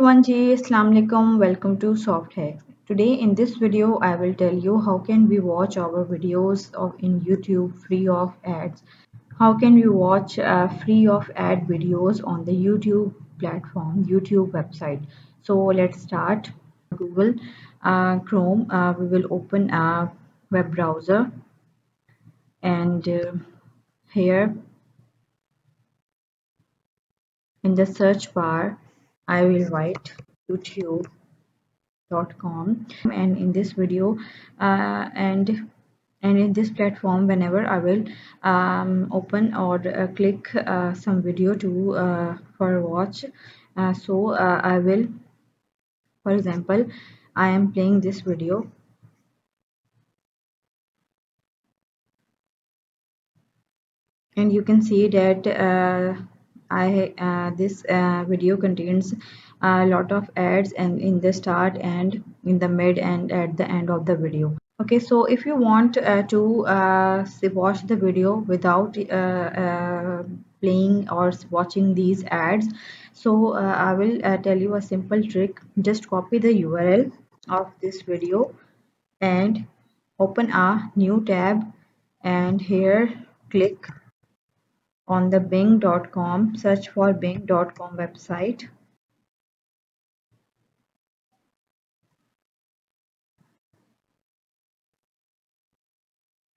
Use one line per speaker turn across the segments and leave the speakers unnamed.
everyone ji, Assalamu alaikum. Welcome to Soft Hacks. Today in this video I will tell you how can we watch our videos in YouTube free of ads. How can we watch free of ad videos on the YouTube platform, YouTube website. So let's start. Google Chrome, we will open a web browser, and here in the search bar I will write youtube.com, and in this video and in this platform, whenever I will open or click some video to for watch, I will, for example, I am playing this video, and you can see that I this video contains a lot of ads, and in the start and in the mid and at the end of the video. Okay, so if you want to watch the video without playing or watching these ads, so I will tell you a simple trick. Just copy the URL of this video and open a new tab, and here click on the bing.com, search for bing.com website,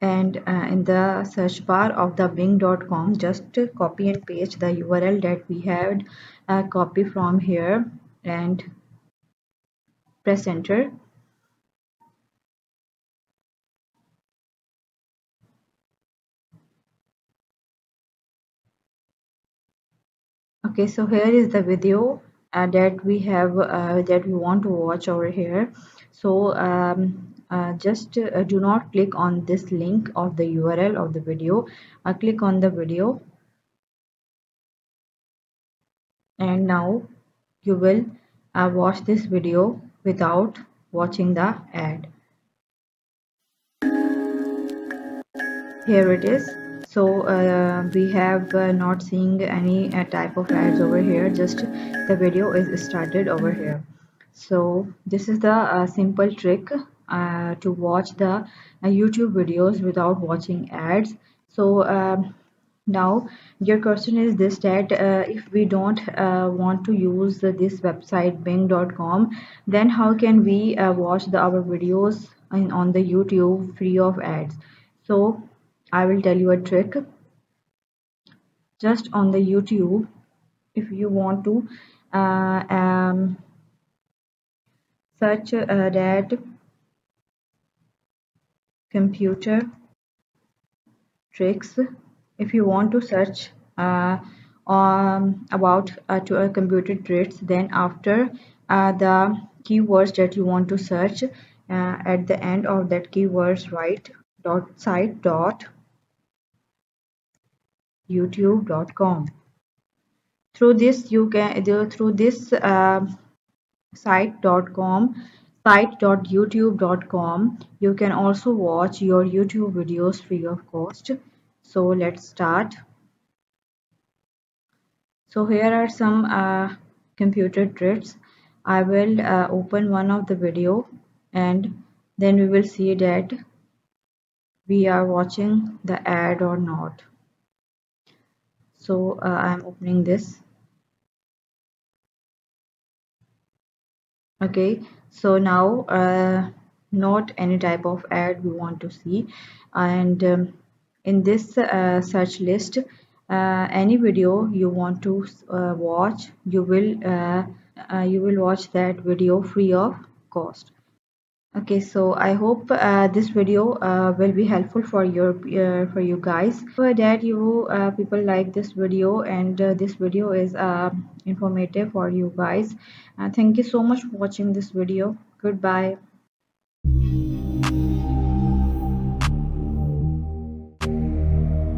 and in the search bar of the bing.com, just copy and paste the URL that we had copy from here and press enter. Okay, so here is the video that we have that we want to watch over here. So just do not click on this link of the URL of the video. Click on the video, and now you will watch this video without watching the ad. Here it is. So we have not seeing any type of ads over here, just the video is started over here. So this is the simple trick to watch the YouTube videos without watching ads. So now your question is this, that if we don't want to use this website bing.com, then how can we watch our videos on the YouTube free of ads? So I will tell you a trick. Just on the YouTube, if you want to search that computer tricks, if you want to search about to a computer tricks, then after the keywords that you want to search, at the end of that keywords write site dot youtube.com. Through this you can through this site.com site.youtube.com, you can also watch your YouTube videos free of cost. So let's start. So here are some computer tricks. I will open one of the video, and then we will see that we are watching the ad or not. So I'm opening this. Okay, so now not any type of ad we want to see, and in this search list, any video you want to watch, you will watch that video free of cost. Okay, so I hope this video will be helpful for you guys. For that you people like this video, and this video is informative for you guys. Thank you so much for watching this video. Goodbye.